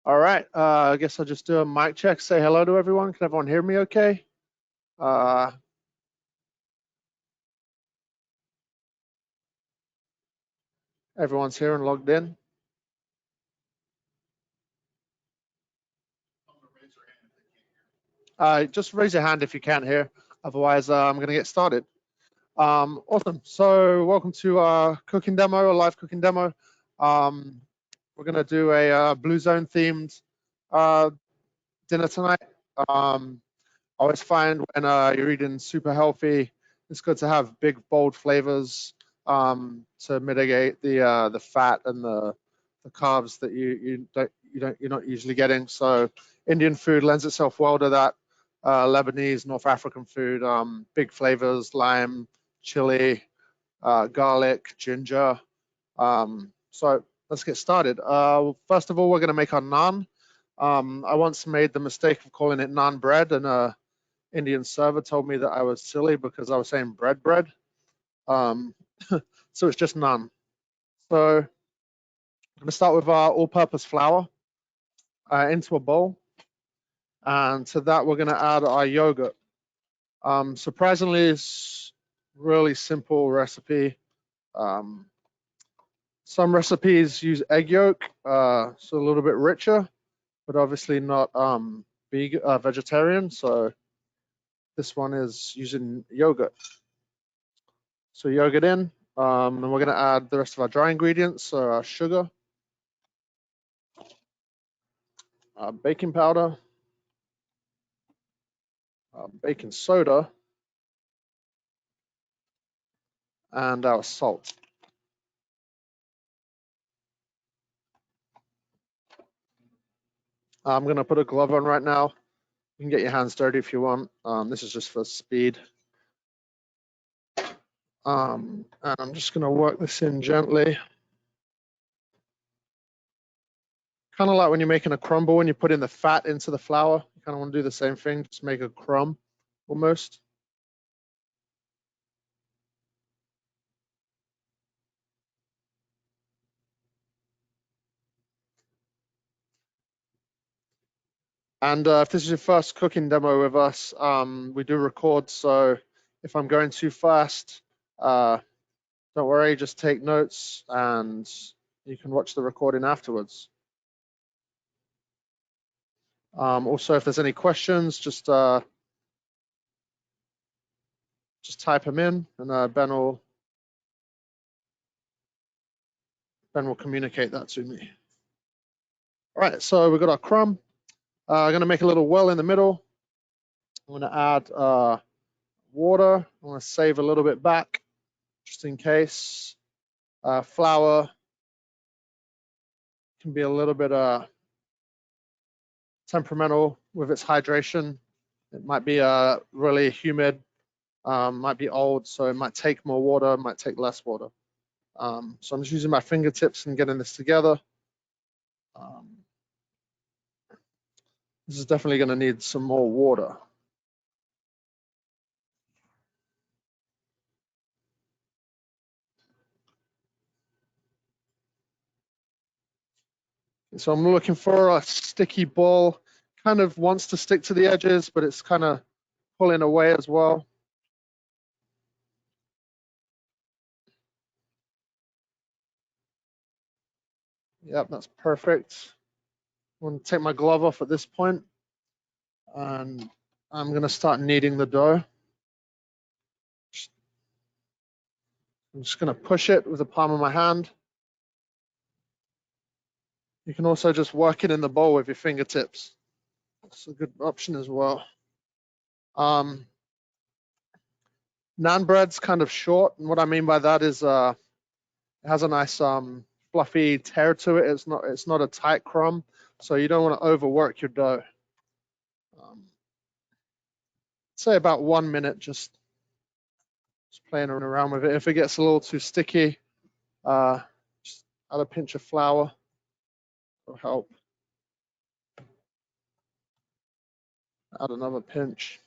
All right, I guess I'll just do a mic check, say hello to everyone. Can everyone hear me okay? Everyone's here and logged in. Just raise your hand if you can't hear. Otherwise, I'm going to get started. Awesome. So welcome to our cooking demo, a live cooking demo. We're going to do a Blue Zone themed dinner tonight. I always find when you're eating super healthy, it's good to have big, bold flavors to mitigate the fat and the carbs that you're not usually getting. So Indian food lends itself well to that. Lebanese, North African food, big flavors, lime, chili, garlic, ginger. So let's get started. First of all, we're going to make our naan. I once made the mistake of calling it naan bread, and a Indian server told me that I was silly because I was saying bread. So it's just naan. So I'm going to start with our all-purpose flour into a bowl, and to that we're going to add our yogurt. Surprisingly, it's really simple recipe. Some recipes use egg yolk, so a little bit richer, but obviously not vegetarian. So this one is using yogurt. So yogurt in, and we're going to add the rest of our dry ingredients, so our sugar, baking powder, baking soda, and our salt. I'm going to put a glove on right now. You can get your hands dirty if you want. This is just for speed. And I'm just going to work this in gently. Kind of like when you're making a crumble, when you put in the fat into the flour, you kind of want to do the same thing, just make a crumb almost. And if this is your first cooking demo with us, we do record, so if I'm going too fast, don't worry, just take notes and you can watch the recording afterwards. Also, if there's any questions, just type them in, and Ben will communicate that to me. All right, so we've got our crumb. I'm going to make a little well in the middle. I'm going to add water. I'm going to save a little bit back, just in case. Flour can be a little bit temperamental with its hydration. It might be really humid, might be old, so it might take more water, might take less water. So I'm just using my fingertips and getting this together. This is definitely going to need some more water. So I'm looking for a sticky ball. Kind of wants to stick to the edges, but it's kind of pulling away as well. Yep, that's perfect. I'm going to take my glove off at this point, and I'm going to start kneading the dough. I'm just going to push it with the palm of my hand. You can also just work it in the bowl with your fingertips. That's a good option as well. Naan bread's kind of short, and what I mean by that is it has a nice fluffy tear to it. It's not a tight crumb, so you don't want to overwork your dough. Say about 1 minute, just playing around with it. If it gets a little too sticky, just add a pinch of flour will help. Add another pinch.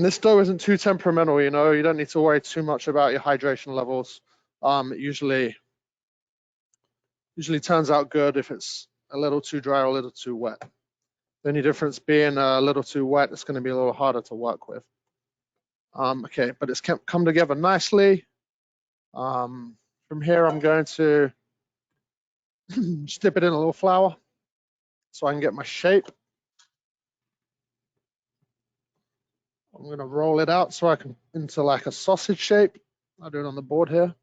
And this dough isn't too temperamental, you know, you don't need to worry too much about your hydration levels. It usually turns out good if it's a little too dry or a little too wet. The only difference being a little too wet, it's going to be a little harder to work with. Okay, but it's come together nicely. From here, I'm going to just dip it in a little flour so I can get my shape. I'm going to roll it out so I can into like a sausage shape. I'll do it on the board here.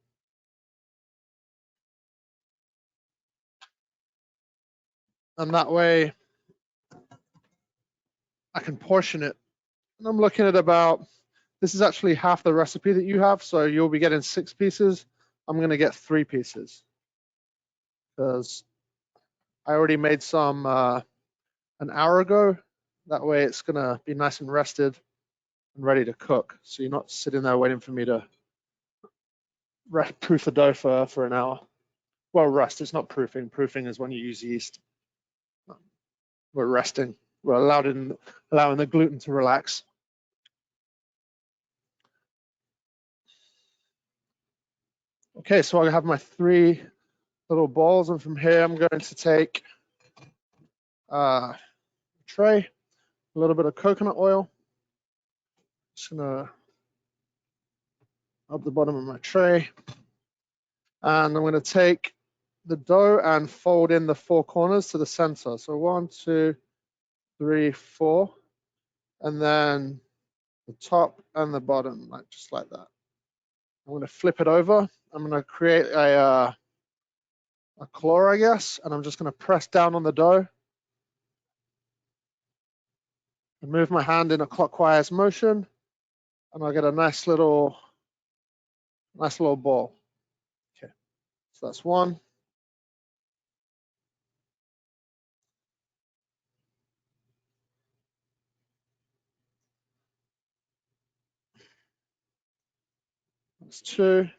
And that way I can portion it. And I'm looking at about, this is actually half the recipe that you have. So you'll be getting 6 pieces. I'm going to get 3 pieces because I already made some an hour ago. That way it's going to be nice and rested and ready to cook. So you're not sitting there waiting for me to proof the dough for an hour. Well, rest, it's not proofing. Proofing is when you use yeast. We're resting. We're allowing the gluten to relax. Okay, so I have my 3 little balls, and from here I'm going to take a tray, a little bit of coconut oil. Just gonna up the bottom of my tray, and I'm gonna take the dough and fold in the 4 corners to the center. So 1, 2, 3, 4, and then the top and the bottom, like just like that. I'm gonna flip it over. I'm gonna create a claw, I guess, and I'm just gonna press down on the dough and move my hand in a clockwise motion, and I'll get a nice little ball. Okay, so that's 1. That's 2.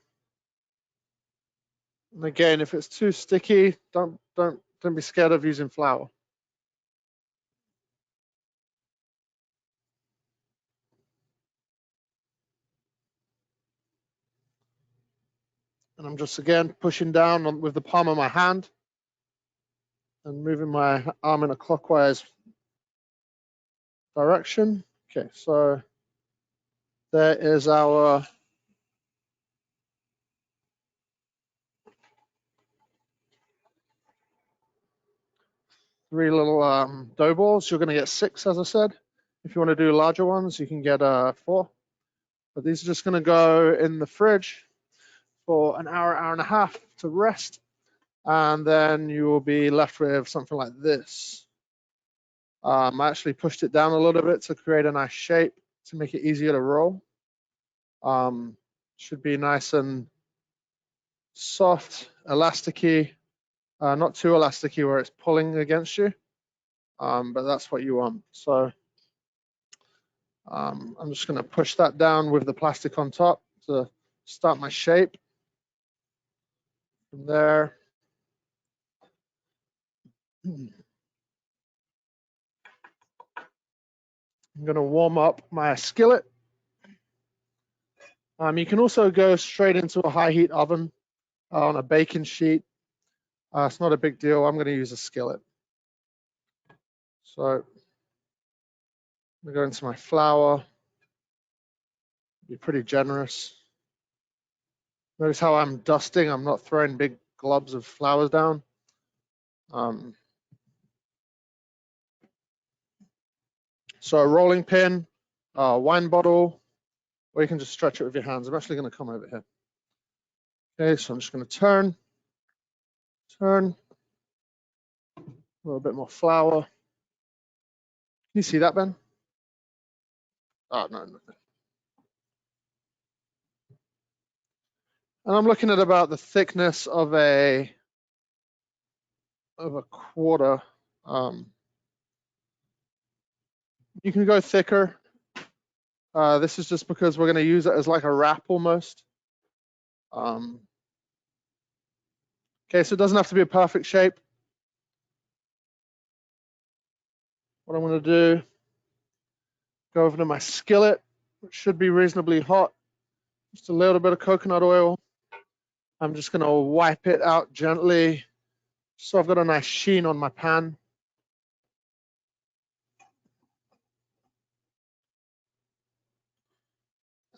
And again, if it's too sticky, don't be scared of using flour. And I'm just again pushing down with the palm of my hand and moving my arm in a clockwise direction. Okay, so there is our three little dough balls. You're going to get 6, as I said. If you want to do larger ones, you can get 4. But these are just going to go in the fridge for an hour, hour and a half to rest. And then you will be left with something like this. I actually pushed it down a little bit to create a nice shape to make it easier to roll. Should be nice and soft, elasticy, not too elasticy where it's pulling against you, but that's what you want. So I'm just going to push that down with the plastic on top to start my shape. From there, I'm going to warm up my skillet. You can also go straight into a high heat oven on a baking sheet. It's not a big deal. I'm going to use a skillet. So I'm going to go into my flour. Be pretty generous. Notice how I'm dusting. I'm not throwing big globs of flour down. So a rolling pin, a wine bottle, or you can just stretch it with your hands. I'm actually going to come over here. Okay, so I'm just going to turn, a little bit more flour. Can you see that, Ben? Oh, no, nothing. And I'm looking at about the thickness of a quarter. You can go thicker. This is just because we're going to use it as like a wrap almost. Okay, so it doesn't have to be a perfect shape. What I'm going to do, go over to my skillet. which should be reasonably hot. Just a little bit of coconut oil. I'm just going to wipe it out gently so I've got a nice sheen on my pan.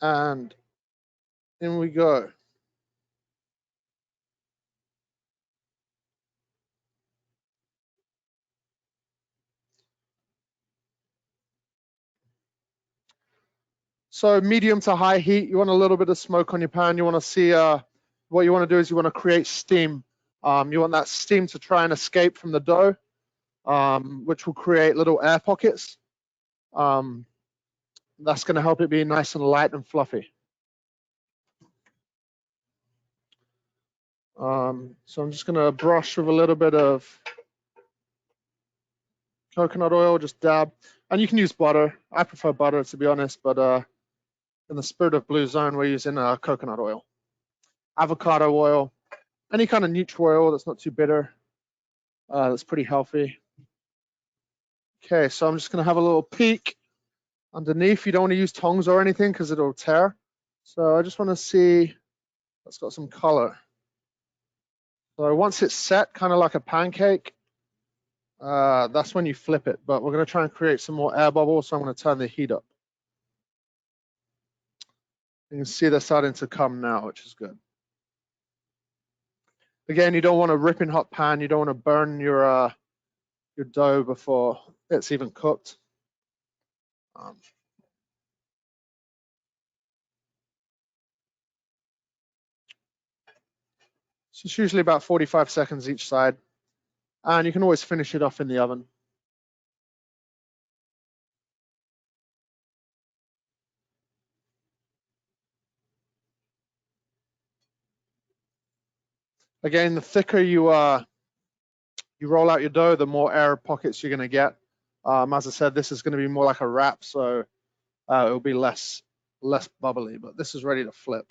And in we go. So medium to high heat, you want a little bit of smoke on your pan. You want to see, what you want to do is you want to create steam. You want that steam to try and escape from the dough, which will create little air pockets. That's going to help it be nice and light and fluffy. So I'm just going to brush with a little bit of coconut oil, just dab. And you can use butter. I prefer butter, to be honest, but in the spirit of Blue Zone, we're using coconut oil. Avocado oil, any kind of neutral oil that's not too bitter, that's pretty healthy. Okay, so I'm just going to have a little peek underneath. You don't want to use tongs or anything because it'll tear. So I just want to see that's got some color. So once it's set, kind of like a pancake, that's when you flip it. But we're going to try and create some more air bubbles, so I'm going to turn the heat up. You can see they're starting to come now, which is good. Again, you don't want a ripping hot pan. You don't want to burn your dough before it's even cooked. So it's usually about 45 seconds each side. And you can always finish it off in the oven. Again, the thicker you roll out your dough, the more air pockets you're going to get. As I said, this is going to be more like a wrap, so it'll be less bubbly, but this is ready to flip.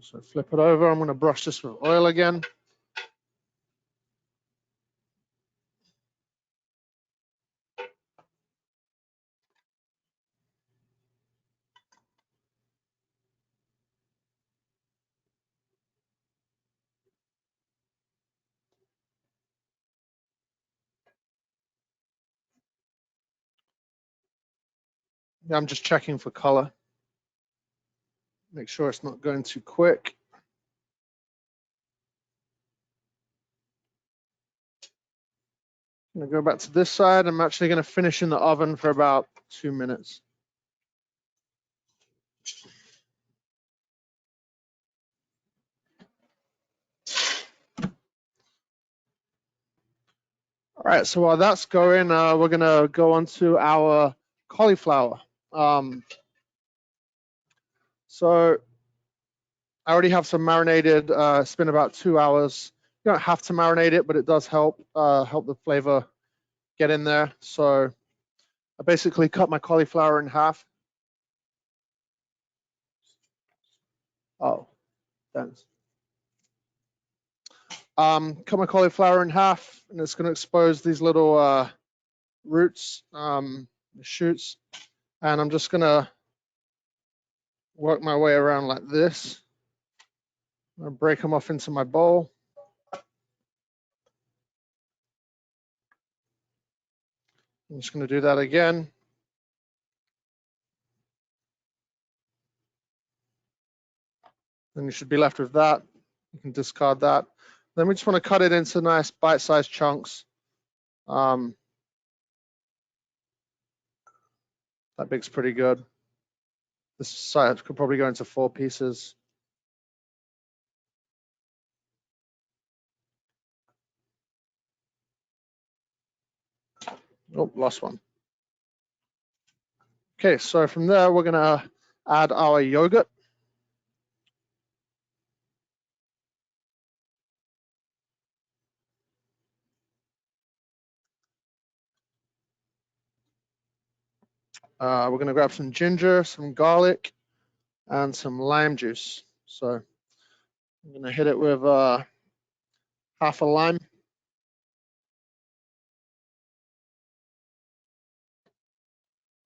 So flip it over. I'm going to brush this with oil again. I'm just checking for color. Make sure it's not going too quick. I'm going to go back to this side. I'm actually going to finish in the oven for about 2 minutes. All right, so while that's going, we're going to go on to our cauliflower. So I already have some marinated. It's been about 2 hours. You don't have to marinate it, but it does help the flavor get in there. So I basically cut my cauliflower in half. Oh, thanks. Cut my cauliflower in half, and it's going to expose these little roots, shoots, and I'm just going to work my way around like this. I'm going to break them off into my bowl. I'm just going to do that again. Then you should be left with that. You can discard that. Then we just want to cut it into nice bite-sized chunks. That bake's pretty good. This side could probably go into 4 pieces. Oh, lost one. Okay, so from there, we're gonna add our yogurt. We're gonna grab some ginger, some garlic, and some lime juice. So I'm gonna hit it with half a lime.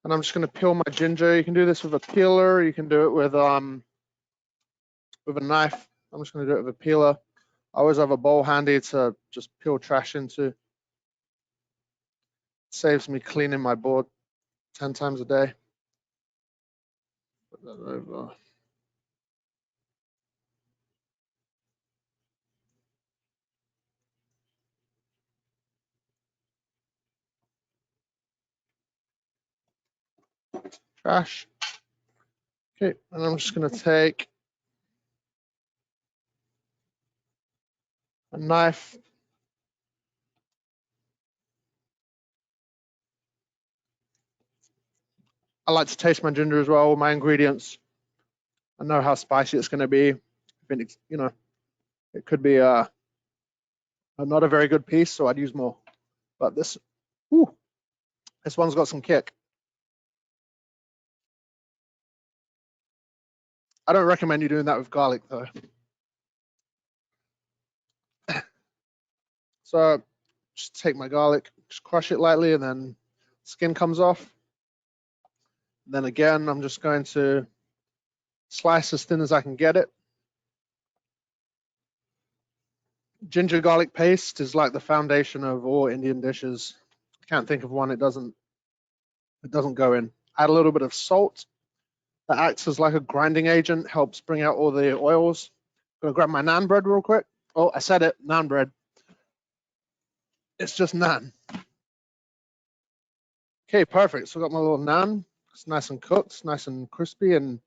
And I'm just going to peel my ginger. You can do this with a peeler. You can do it with a knife. I'm just going to do it with a peeler. I always have a bowl handy to just peel trash into. It saves me cleaning my board 10 times a day. Put that over. Trash. Okay, and I'm just going to take a knife. I like to taste my ginger as well with my ingredients. I know how spicy it's going to be. You know, it could be not a very good piece, so I'd use more. But this one's got some kick. I don't recommend you doing that with garlic though. So just take my garlic, just crush it lightly, and then skin comes off. Then again, I'm just going to slice as thin as I can get it. Ginger garlic paste is like the foundation of all Indian dishes. I can't think of one it doesn't go in. Add a little bit of salt. That acts as like a grinding agent, helps bring out all the oils. I'm gonna grab my naan bread real quick. Oh, I said it, naan bread. It's just naan. Okay, perfect. So I got my little naan. It's nice and cooked, it's nice and crispy and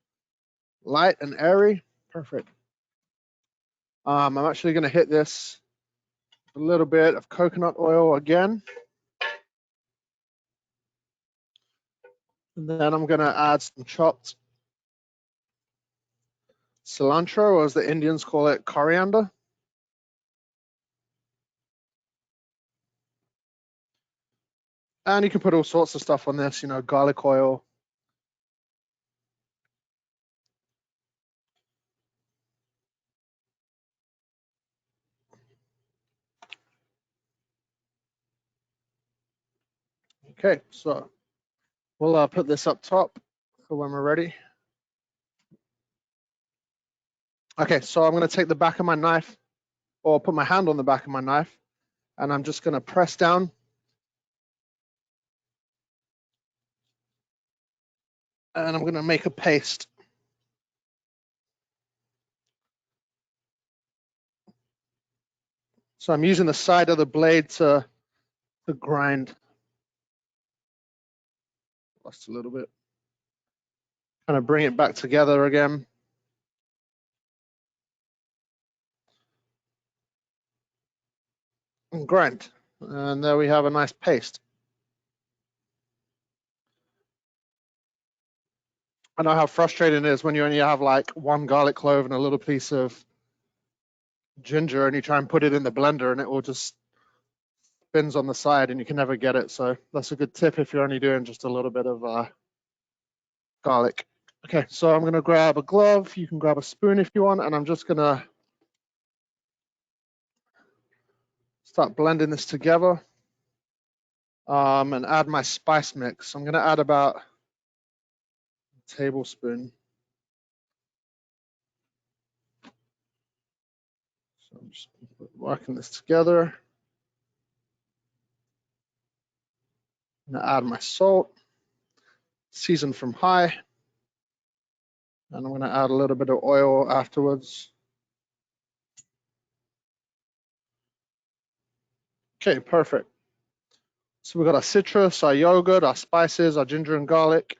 light and airy. Perfect. I'm actually gonna hit this with a little bit of coconut oil again. And then I'm gonna add some chopped cilantro, or as the Indians call it, coriander. And you can put all sorts of stuff on this, you know, garlic oil. Okay, so we'll put this up top for when we're ready. Okay, so I'm gonna take the back of my knife, or put my hand on the back of my knife, and I'm just gonna press down. And I'm gonna make a paste. So I'm using the side of the blade to grind. Lost a little bit. Kind of bring it back together again. And grind. And there we have a nice paste. I know how frustrating it is when you only have like one garlic clove and a little piece of ginger, and you try and put it in the blender and it will just spins on the side and you can never get it. So that's a good tip if you're only doing just a little bit of garlic. Okay, so I'm gonna grab a glove. You can grab a spoon if you want, and I'm just gonna start blending this together and add my spice mix. I'm gonna add about a tablespoon. So I'm just working this together. I'm gonna add my salt, seasoned from high, and I'm gonna add a little bit of oil afterwards. Okay, perfect. So we've got our citrus, our yogurt, our spices, our ginger and garlic,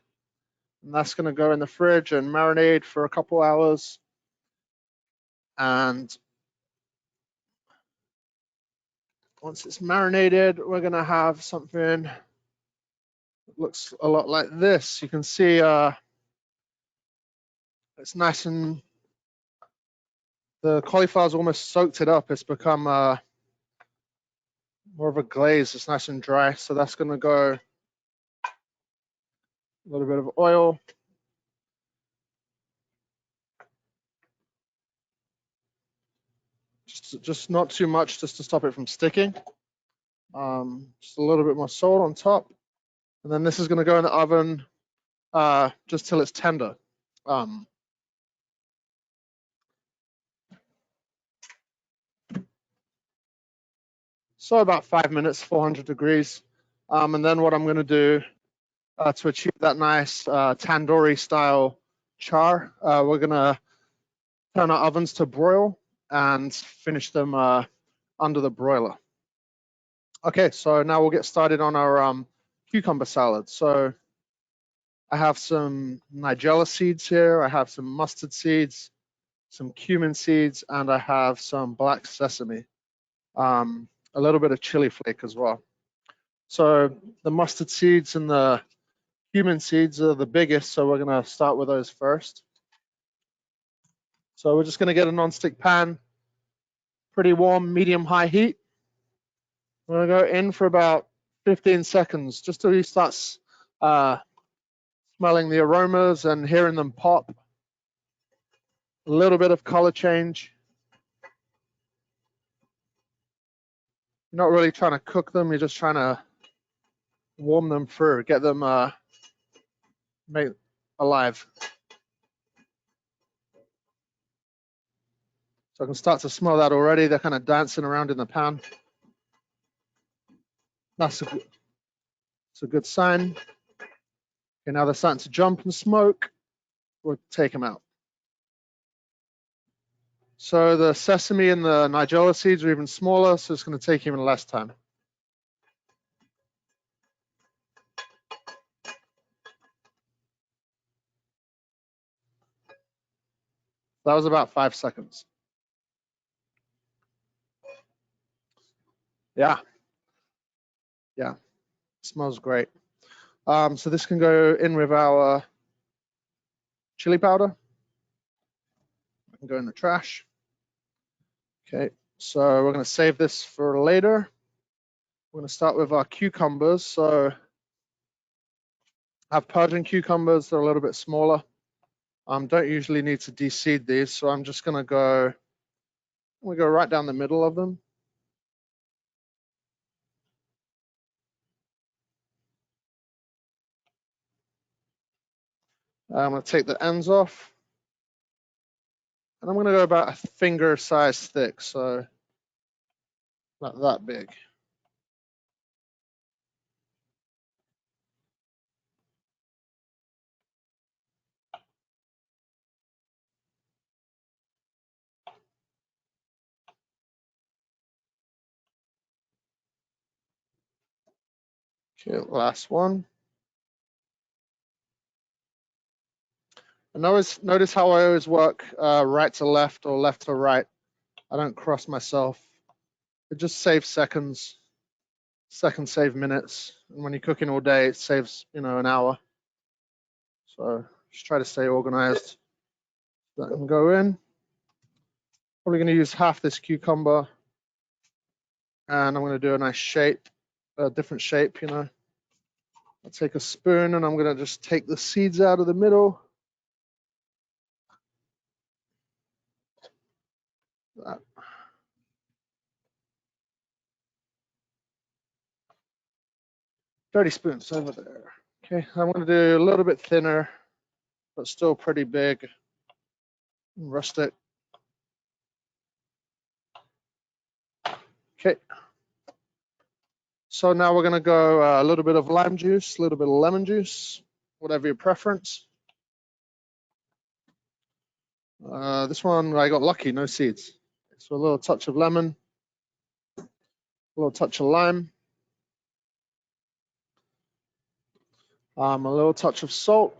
and that's gonna go in the fridge and marinate for a couple hours. And once it's marinated, we're gonna have something that looks a lot like this. You can see it's nice, and the cauliflower's almost soaked it up. It's become more of a glaze. It's nice and dry. So that's gonna go a little bit of oil. Just not too much, just to stop it from sticking. Just a little bit more salt on top. And then this is gonna go in the oven just till it's tender. So about 5 minutes, 400 degrees. And then what I'm going to do to achieve that nice tandoori style char, we're going to turn our ovens to broil and finish them under the broiler. Okay, so now we'll get started on our cucumber salad. So I have some nigella seeds here, I have some mustard seeds, some cumin seeds, and I have some black sesame, a little bit of chili flake as well. So the mustard seeds and the cumin seeds are the biggest, so we're gonna start with those first. So we're just gonna get a non-stick pan, pretty warm, medium-high heat. We're gonna go in for about 15 seconds, just till you start smelling the aromas and hearing them pop. A little bit of color change. You're not really trying to cook them, you're just trying to warm them through, get them made alive. So I can start to smell that already. They're kind of dancing around in the pan. That's a good sign. Okay, now they're starting to jump and smoke. We'll take them out. So the sesame and the nigella seeds are even smaller, so it's going to take even less time. That was about 5 seconds. Yeah, smells great. So this can go in with our chili powder. It can go in the trash. Okay, so we're going to save this for later. We're going to start with our cucumbers. So I have Persian cucumbers. They're a little bit smaller. Don't usually need to de-seed these, so I'm just going to go right down the middle of them. I'm going to take the ends off. And I'm going to go about a finger size thick, so not that big. Okay, last one. And notice how I always work right to left or left to right. I don't cross myself. It just saves seconds. Seconds save minutes. And when you're cooking all day, it saves, an hour. So just try to stay organized. That can go in. Probably going to use half this cucumber. And I'm going to do a nice shape, a different shape, I'll take a spoon and I'm going to just take the seeds out of the middle. That. Dirty spoons over there. Okay, I'm going to do a little bit thinner, but still pretty big and rustic. Okay. So now we're going to go a little bit of lime juice, a little bit of lemon juice, whatever your preference. This one, I got lucky, no seeds. So a little touch of lemon, a little touch of lime, a little touch of salt,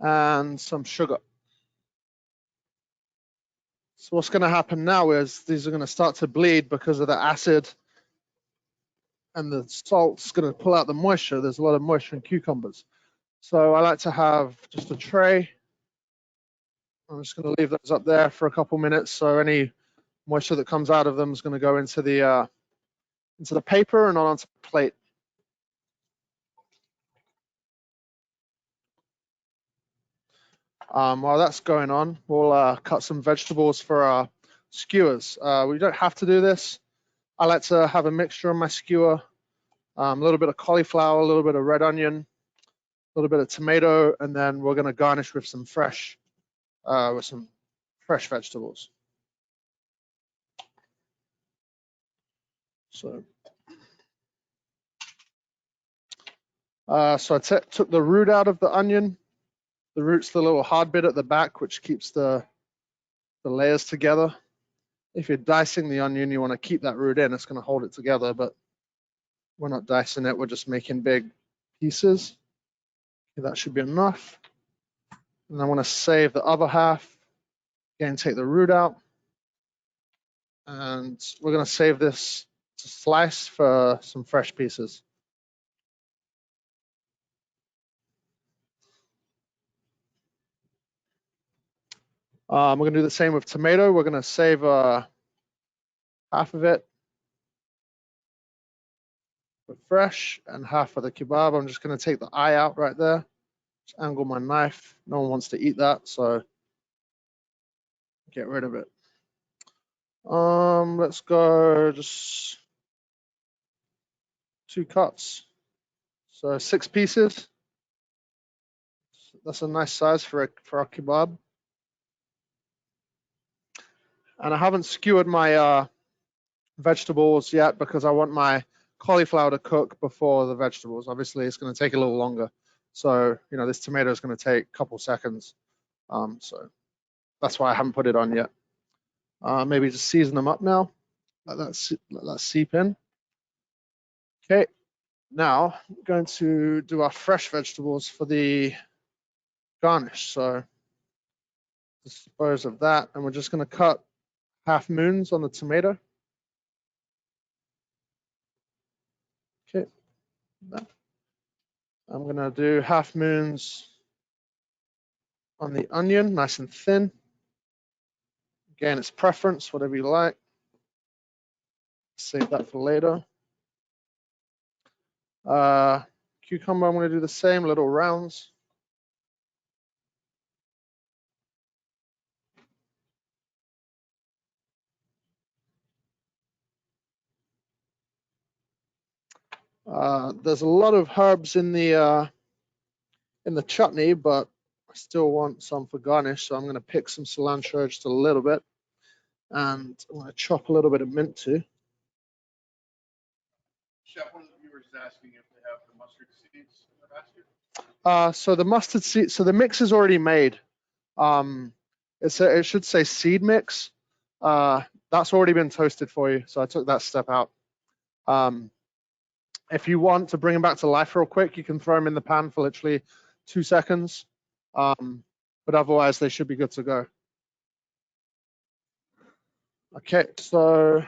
and some sugar. So what's going to happen now is these are going to start to bleed because of the acid, and the salt's going to pull out the moisture. There's a lot of moisture in cucumbers. So I like to have just a tray. I'm just going to leave those up there for a couple minutes, so any moisture that comes out of them is going to go into the paper and onto the plate. While that's going on, we'll cut some vegetables for our skewers. We don't have to do this. I like to have a mixture on my skewer, a little bit of cauliflower, a little bit of red onion, little bit of tomato, and then we're going to garnish with some fresh vegetables. So I took the root out of the onion. The root's the little hard bit at the back, which keeps the layers together. If you're dicing the onion, you want to keep that root in. It's going to hold it together, but we're not dicing it. We're just making big pieces. Okay, that should be enough. And I want to save the other half. Again, take the root out. And we're going to save this to slice for some fresh pieces. We're going to do the same with tomato. We're going to save half of it for fresh and half for the kebab. I'm just going to take the eye out right there. Just angle my knife. No one wants to eat that, so get rid of it. Let's go just 2 cuts. So 6 pieces. That's a nice size for our kebab. And I haven't skewered my vegetables yet because I want my cauliflower to cook before the vegetables. Obviously, it's going to take a little longer. So, you know, this tomato is going to take a couple seconds. So that's why I haven't put it on yet. Maybe just season them up now. Let that seep in. Okay, now I'm going to do our fresh vegetables for the garnish. So dispose of that, and we're just going to cut half moons on the tomato. Okay, I'm going to do half moons on the onion, nice and thin. Again, it's preference, whatever you like. Save that for later. Cucumber, I'm going to do the same, little rounds. There's a lot of herbs in the chutney, but I still want some for garnish, so I'm going to pick some cilantro just a little bit, and I'm going to chop a little bit of mint too. Chef, one of the viewers is asking if they have the mustard seeds in the basket. So the mustard seed, so the mix is already made. It should say seed mix. That's already been toasted for you, so I took that step out. If you want to bring them back to life real quick, you can throw them in the pan for literally 2 seconds. But otherwise, they should be good to go. Okay, so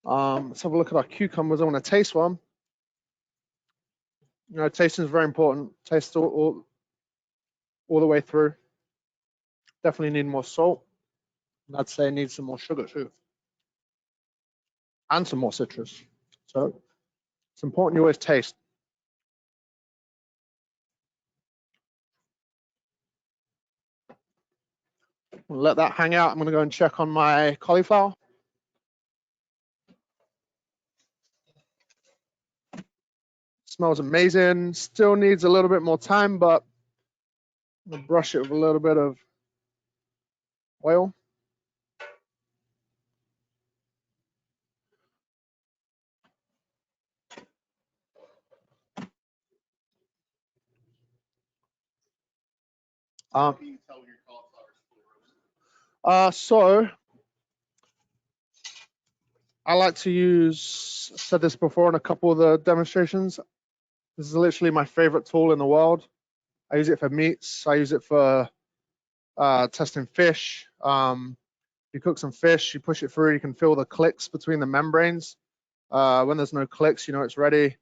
let's have a look at our cucumbers. I want to taste one. You know, tasting is very important. Taste all the way through. Definitely need more salt. I'd say need some more sugar too. And some more citrus. So it's important you always taste. We'll let that hang out. I'm going to go and check on my cauliflower. Smells amazing. Still needs a little bit more time, but I'm going to brush it with a little bit of oil. So I like to use, I said this before in a couple of the demonstrations, this is literally my favorite tool in the world. I use it for meats. I use it for testing fish. You cook some fish, you push it through, you can feel the clicks between the membranes. When there's no clicks, you know it's ready.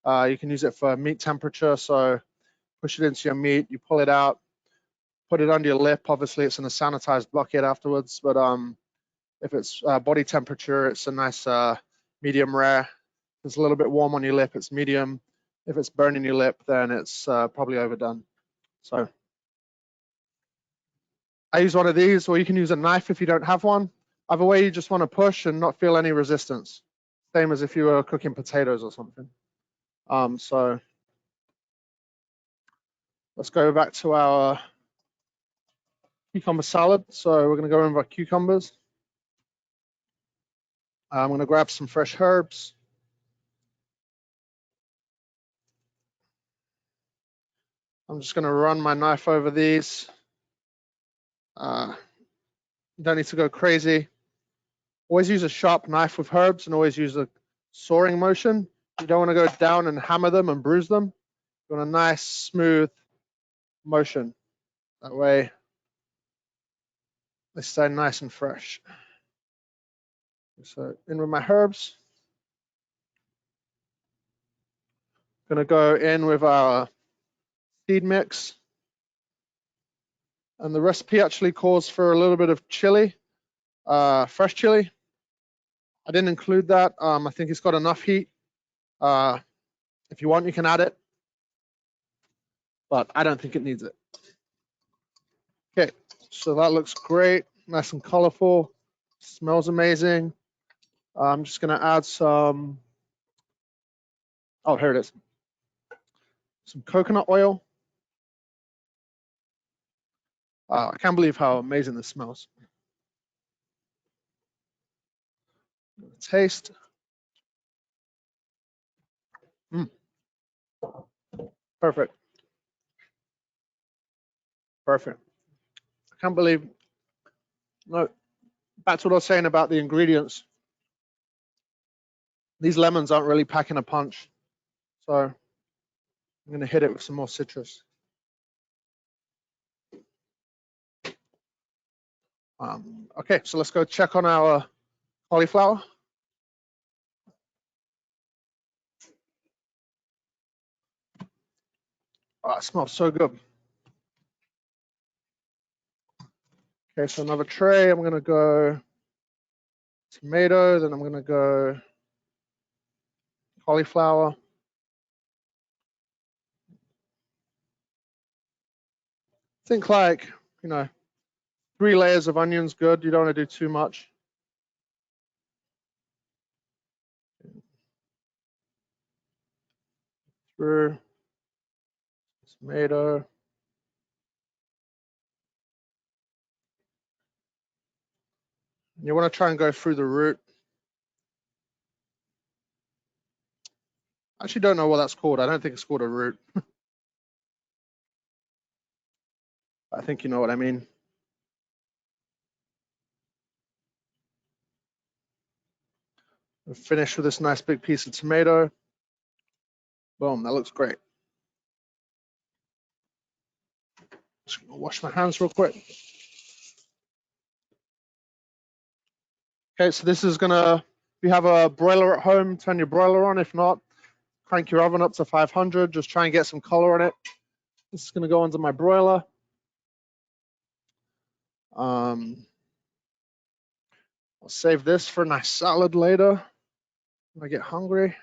You can use it for meat temperature. So push it into your meat, you pull it out, put it under your lip. Obviously, it's in a sanitized bucket afterwards, but if it's body temperature, it's a nice medium rare. If it's a little bit warm on your lip, it's medium. If it's burning your lip, then it's probably overdone. So I use one of these, or you can use a knife if you don't have one. Either way, you just want to push and not feel any resistance. Same as if you were cooking potatoes or something. So Let's go back to our cucumber salad. So we're going to go in with our cucumbers. I'm going to grab some fresh herbs. I'm just going to run my knife over these. You don't need to go crazy. Always use a sharp knife with herbs and always use a sawing motion. You don't want to go down and hammer them and bruise them. You want a nice, smooth motion. That way they stay nice and fresh. So in with my herbs. Gonna go in with our seed mix. And the recipe actually calls for a little bit of chili, fresh chili. I didn't include that. I think it's got enough heat. If you want, you can add it, but I don't think it needs it. Okay, so that looks great, nice and colorful, smells amazing. I'm just gonna add some, oh, here it is. Some coconut oil. I can't believe how amazing this smells. Taste. Perfect. Perfect. I can't believe, no, back to what I was saying about the ingredients. These lemons aren't really packing a punch. So I'm gonna hit it with some more citrus. Okay, so let's go check on our cauliflower. Oh, it smells so good. Okay, so another tray. I'm gonna go tomato, then I'm gonna go cauliflower. Think like, 3 layers of onions good. You don't want to do too much. Through tomato. You want to try and go through the root. I actually don't know what that's called. I don't think it's called a root. I think you know what I mean. We'll finish with this nice big piece of tomato. Boom, that looks great. Just gonna wash my hands real quick. Okay, so this is gonna, if you have a broiler at home, turn your broiler on. If not, crank your oven up to 500. Just try and get some color on it. This is gonna go onto my broiler. I'll save this for a nice salad later when I get hungry.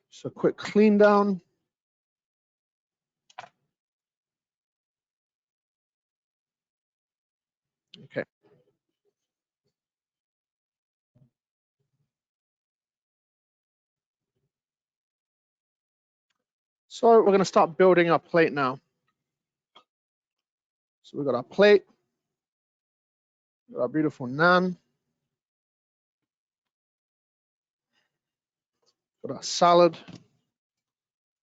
So quick clean down. Okay. So we're gonna start building our plate now. So we've got our plate, got our beautiful naan, got our salad.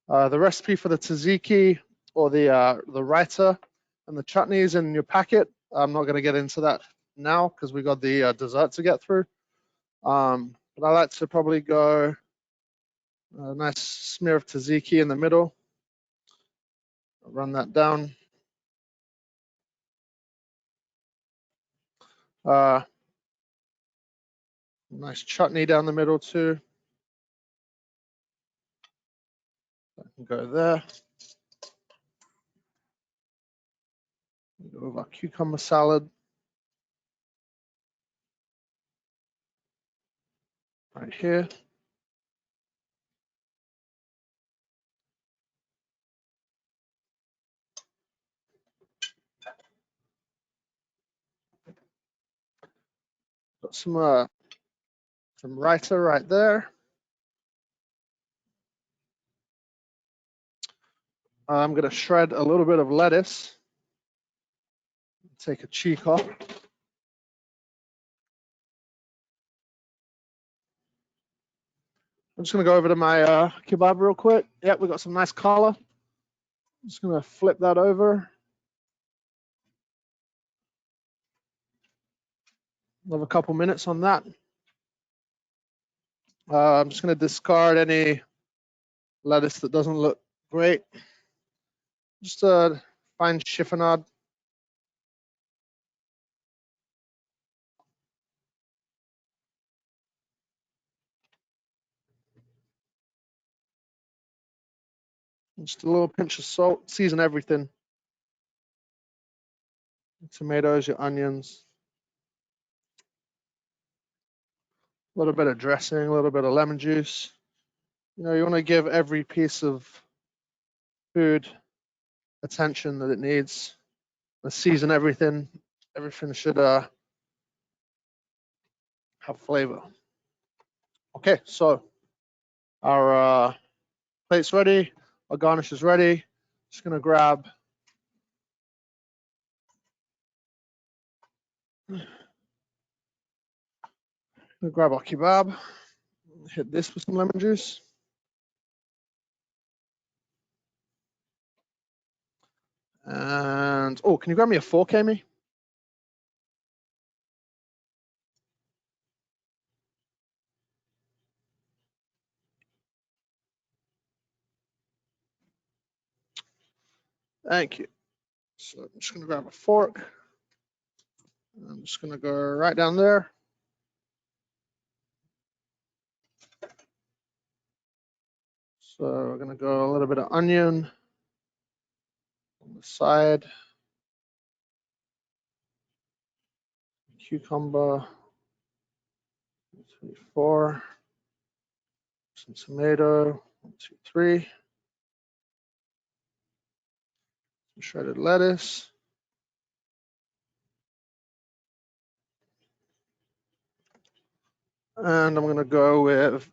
The recipe for the tzatziki or the raita and the chutney is in your packet. I'm not going to get into that now because we got the dessert to get through. But I like to probably go a nice smear of tzatziki in the middle. I'll run that down. Nice chutney down the middle too. That can go there. Go with our cucumber salad. Right here. Got some raita right there. I'm gonna shred a little bit of lettuce. Take a cheek off. I'm just gonna go over to my kebab real quick. Yep, we got some nice color. I'm just gonna flip that over. Another couple minutes on that. I'm just gonna discard any lettuce that doesn't look great. Just a fine chiffonade. Just a little pinch of salt. Season everything. Your tomatoes, your onions. A little bit of dressing, a little bit of lemon juice. You know, you want to give every piece of food attention that it needs. Season everything. Everything should have flavor. Okay, so our plate's ready. Our garnish is ready. Just gonna grab our kebab. Hit this with some lemon juice. And oh, can you grab me a fork, Amy? Thank you. So I'm just gonna grab a fork. I'm just gonna go right down there. So we're gonna go a little bit of onion on the side, cucumber, 24, some tomato, 1, 2, 3, some shredded lettuce. And I'm gonna go with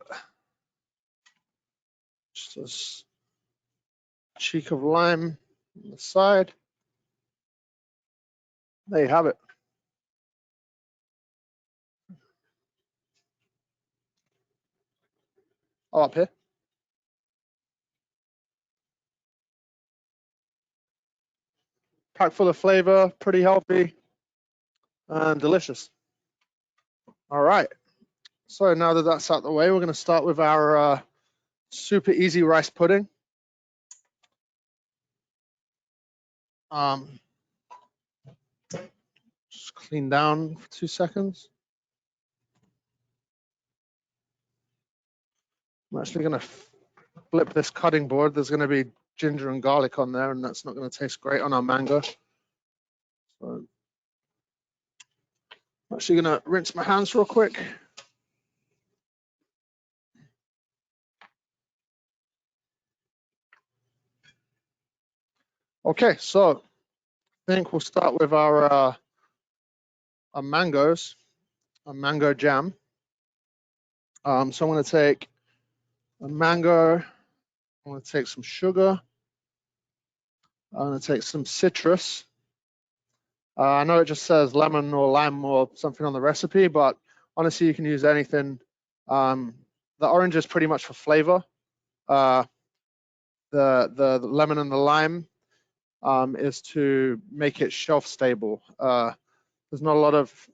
just a cheek of lime on the side. There you have it. Oh, up here. Packed full of flavor, pretty healthy, and delicious. All right. So now that that's out of the way, we're going to start with our super easy rice pudding. Just clean down for 2 seconds. I'm actually going to flip this cutting board. There's going to be ginger and garlic on there, and that's not going to taste great on our mango. So I'm actually going to rinse my hands real quick. Okay, so I think we'll start with our mangoes, a mango jam. So I'm going to take a mango. I'm going to take some sugar. I'm going to take some citrus. I know it just says lemon or lime or something on the recipe, but honestly, you can use anything. The orange is pretty much for flavor. The lemon and the lime is to make it shelf stable. There's not a lot of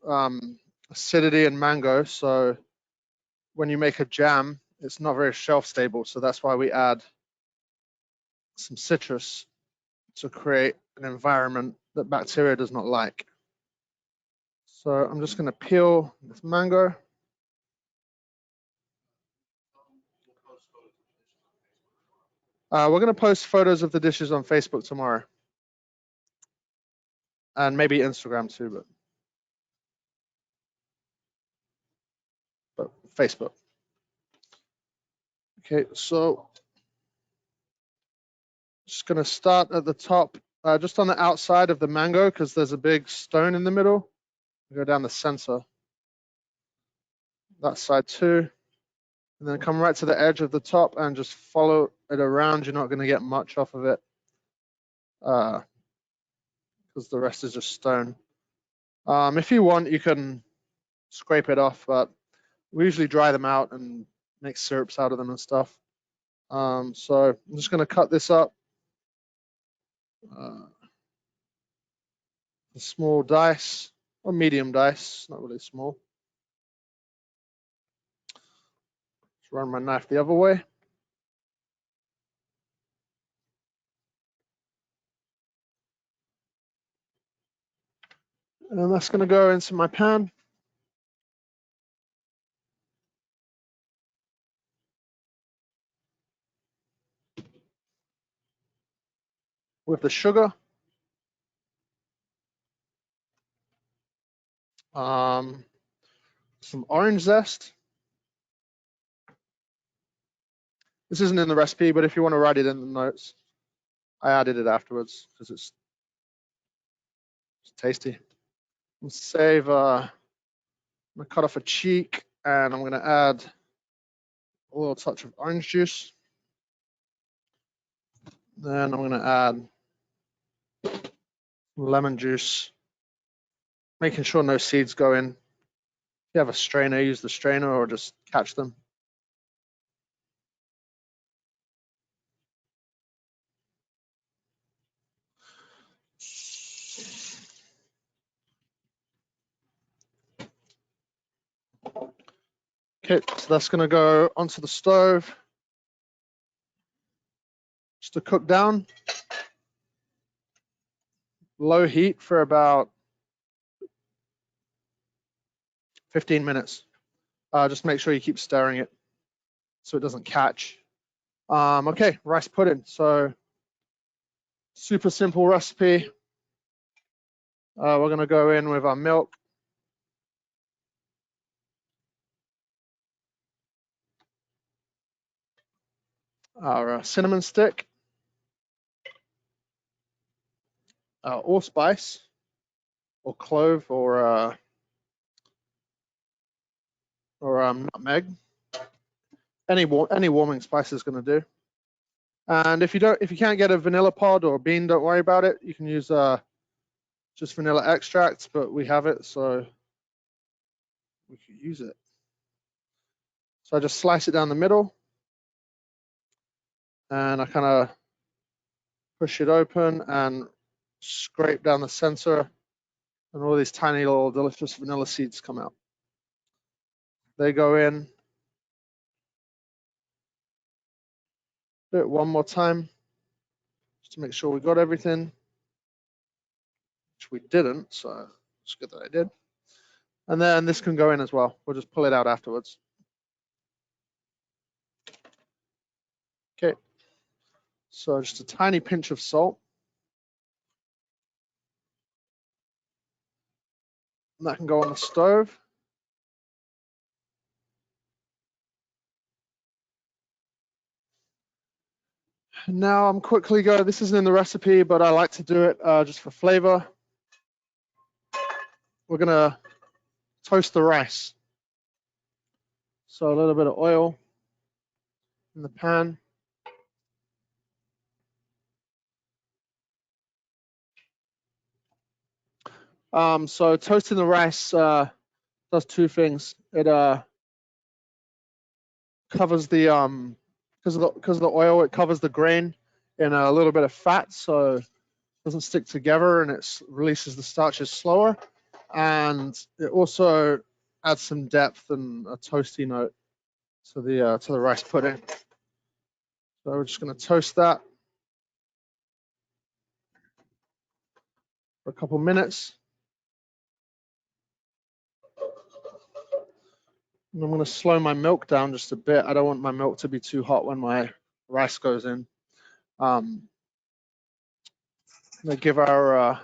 acidity in mango, so when you make a jam, it's not very shelf stable. So that's why we add some citrus to create an environment that bacteria does not like. So I'm just going to peel this mango. We're going to post photos of the dishes on Facebook tomorrow. And maybe Instagram too, but Facebook. Okay, so just going to start at the top, just on the outside of the mango, because there's a big stone in the middle. Go down the center. That side too. And then come right to the edge of the top and just follow it around. You're not going to get much off of it. because the rest is just stone. If you want, you can scrape it off, but we usually dry them out and make syrups out of them and stuff. So I'm just going to cut this up. Small dice or medium dice, not really small. Just run my knife the other way. And that's going to go into my pan. With the sugar. Some orange zest. This isn't in the recipe, but if you want to write it in the notes, I added it afterwards because it's tasty. And save, I'm gonna cut off a cheek and I'm gonna add a little touch of orange juice. Then I'm gonna add lemon juice, making sure no seeds go in. If you have a strainer, use the strainer or just catch them. Okay, so that's gonna go onto the stove just to cook down. Low heat for about 15 minutes. Just make sure you keep stirring it so it doesn't catch. Okay, rice pudding. So super simple recipe. We're gonna go in with our milk. Our cinnamon stick, allspice, or clove, or nutmeg. Any warming spice is going to do. And if you can't get a vanilla pod or a bean, don't worry about it. You can use just vanilla extract, but we have it, so we can use it. So I just slice it down the middle, and I kind of push it open and scrape down the center, and all these tiny little delicious vanilla seeds come out. They go in. Do it one more time, just to make sure we got everything, which we didn't, so it's good that I did. And then this can go in as well. We'll just pull it out afterwards. Okay, so just a tiny pinch of salt. And that can go on the stove. Now I'm quickly going, this isn't in the recipe, but I like to do it just for flavor. We're gonna toast the rice. So a little bit of oil in the pan. So toasting the rice does two things. It covers the because of the oil, it covers the grain in a little bit of fat, so it doesn't stick together, and it releases the starches slower. And it also adds some depth and a toasty note to the rice pudding. So we're just going to toast that for a couple minutes. And I'm going to slow my milk down just a bit. I don't want my milk to be too hot when my rice goes in. I'm going to give our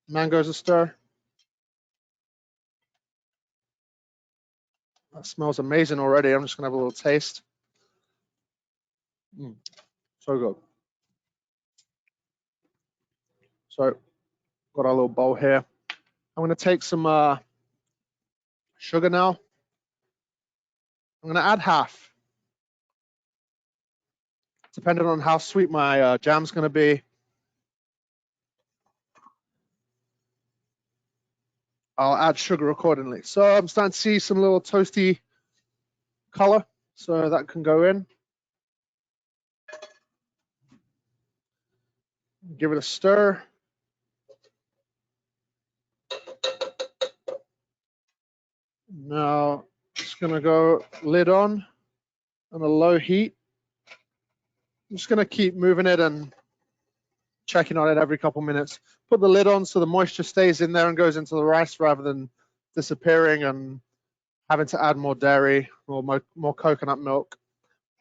mangoes a stir. That smells amazing already. I'm just going to have a little taste. So good. So got our little bowl here. I'm going to take some sugar now. I'm going to add half. depending on how sweet my jam's going to be, I'll add sugar accordingly. So I'm starting to see some little toasty color, so that can go in. Give it a stir. Now just gonna go lid on a low heat. I'm just gonna keep moving it and checking on it every couple minutes. Put the lid on so the moisture stays in there and goes into the rice rather than disappearing and having to add more dairy or more coconut milk.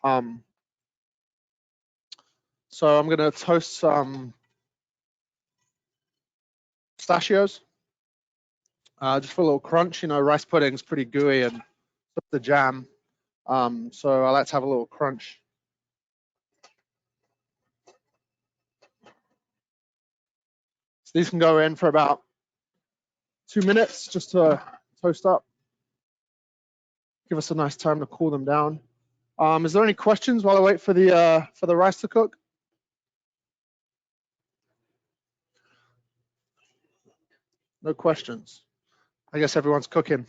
So I'm gonna toast some pistachios, just for a little crunch. You know, rice pudding's pretty gooey and the jam, so I like to have a little crunch. So these can go in for about 2 minutes just to toast up. Give us a nice time to cool them down. Is there any questions while I wait for the rice to cook? No questions. I guess everyone's cooking.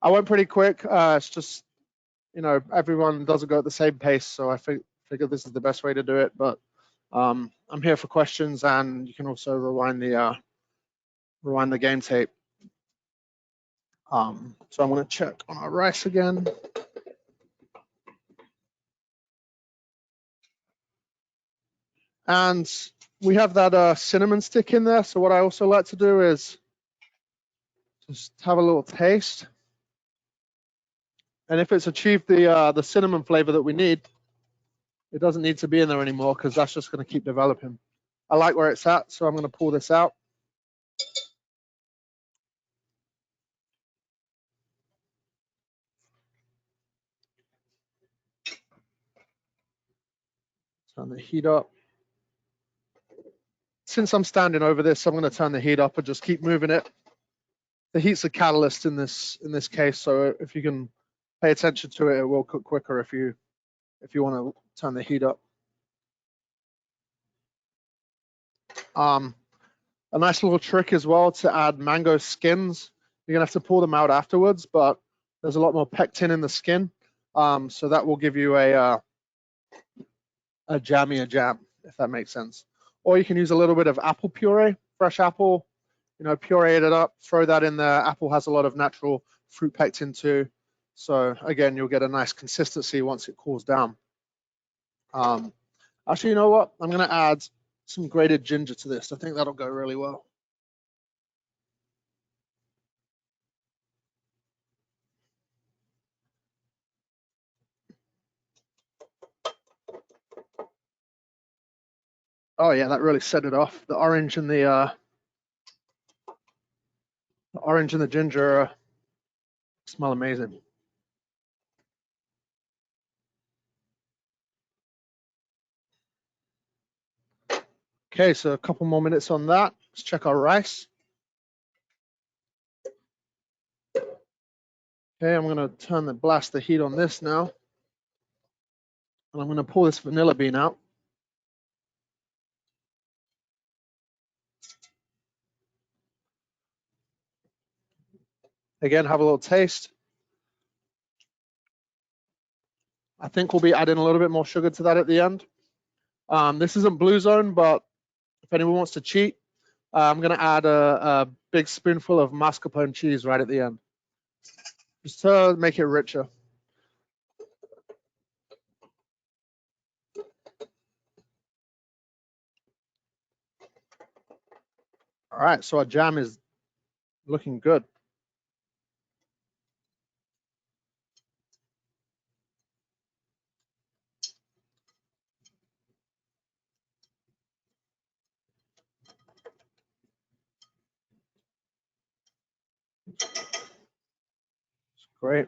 I went pretty quick. It's just, you know, everyone doesn't go at the same pace, so I figured this is the best way to do it. But I'm here for questions, and you can also rewind the game tape. So I'm going to check on our rice again. And we have that cinnamon stick in there. So what I also like to do is just have a little taste. And if it's achieved the cinnamon flavor that we need, it doesn't need to be in there anymore because that's just going to keep developing. I like where it's at, so I'm going to pull this out. Turn the heat up. Since I'm standing over this, I'm going to turn the heat up and just keep moving it. The heat's a catalyst in this case, so if you can pay attention to it, it will cook quicker if you want to turn the heat up. A nice little trick as well to add mango skins. You're gonna have to pull them out afterwards, but there's a lot more pectin in the skin, so that will give you a jammier jam, if that makes sense. Or you can use a little bit of apple puree, fresh apple, you know, puree it up, throw that in there. Apple has a lot of natural fruit pectin too, so again, you'll get a nice consistency once it cools down. Actually, you know what? I'm gonna add some grated ginger to this. I think that'll go really well. Oh yeah, that really set it off. The orange and the ginger smell amazing. Okay, so a couple more minutes on that. Let's check our rice. Okay, I'm gonna blast the heat on this now. And I'm gonna pull this vanilla bean out. Again, have a little taste. I think we'll be adding a little bit more sugar to that at the end. This isn't Blue Zone, but if anyone wants to cheat, I'm gonna add a big spoonful of mascarpone cheese right at the end, just to make it richer. All right, so our jam is looking good. Great.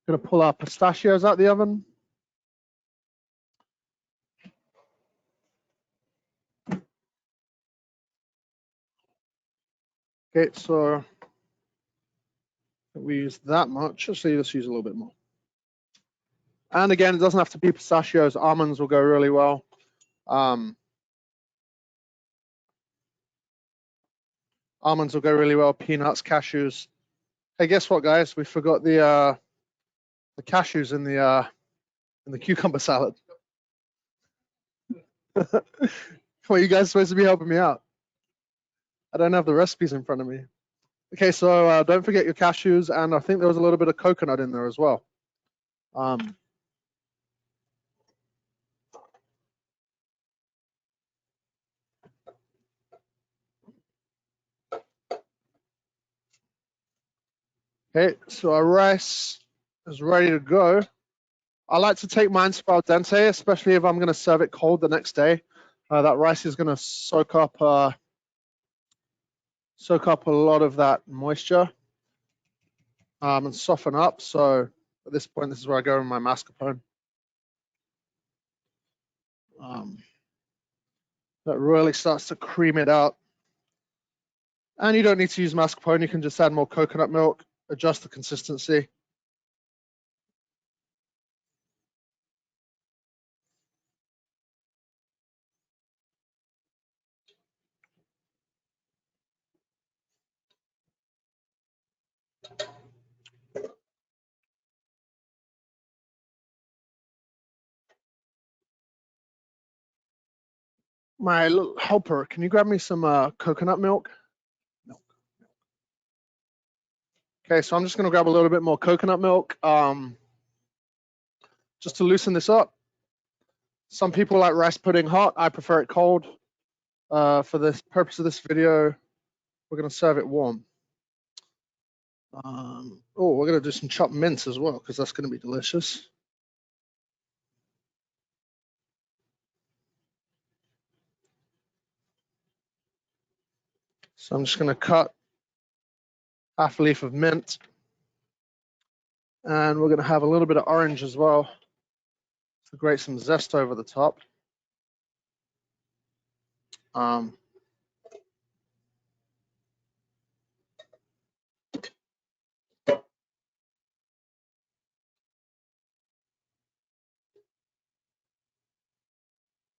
Gonna pull our pistachios out the oven. Okay, so We use that much. Actually, let's use a little bit more. And again, it doesn't have to be pistachios. Almonds will go really well. Almonds will go really well. Peanuts, cashews. Hey, guess what, guys? We forgot the cashews in the cucumber salad. Come on, you guys are supposed to be helping me out. I don't have the recipes in front of me. Okay, so don't forget your cashews, and I think there was a little bit of coconut in there as well. Okay, so our rice is ready to go. I like to take mine al dente, especially if I'm going to serve it cold the next day. That rice is going to soak up a lot of that moisture and soften up. So at this point, this is where I go in my mascarpone. That really starts to cream it out. And you don't need to use mascarpone. You can just add more coconut milk, adjust the consistency. My little helper, can you grab me some coconut milk? Okay, so I'm just going to grab a little bit more coconut milk just to loosen this up. Some people like rice pudding hot. I prefer it cold. For the purpose of this video, we're going to serve it warm. Oh, we're going to do some chopped mince as well, because that's going to be delicious. So I'm just going to cut half a leaf of mint. And we're going to have a little bit of orange as well to grate some zest over the top.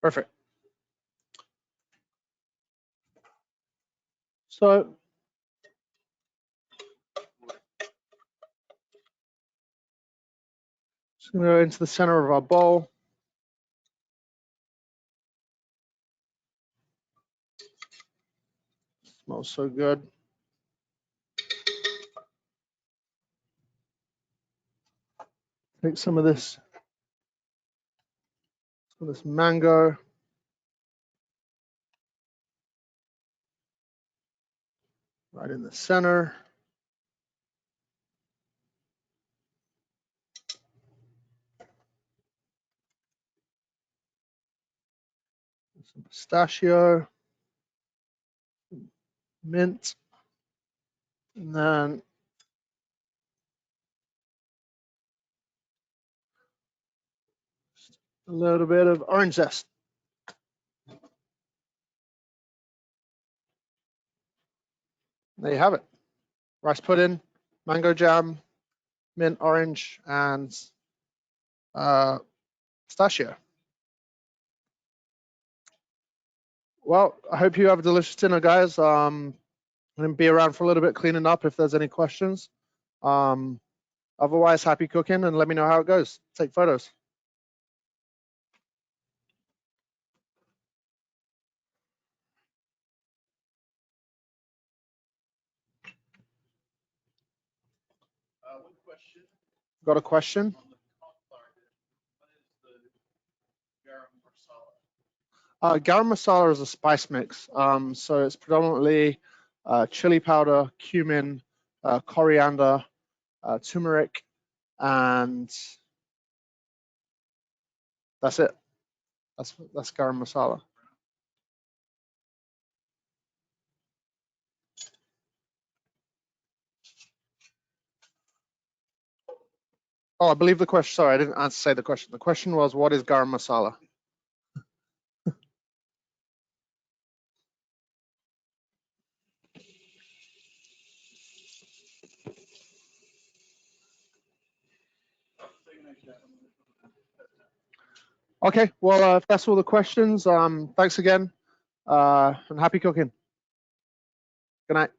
Perfect. So just going to go into the center of our bowl. Smells so good. Take some of this mango. Right in the center. Some pistachio, mint, and then a little bit of orange zest. There you have it. Rice pudding, mango jam, mint, orange, and pistachio. Well, I hope you have a delicious dinner, guys. I'm going to be around for a little bit cleaning up if there's any questions. Otherwise, happy cooking, and let me know how it goes. Take photos. One question. Got a question? On the cauliflower dish, what is the garam masala? Garam masala is a spice mix. So it's predominantly chili powder, cumin, coriander, turmeric, and that's it. That's garam masala. Oh, I believe the question, sorry, I didn't say the question. The question was, what is garam masala? Okay, well, if that's all the questions, thanks again, and happy cooking. Good night.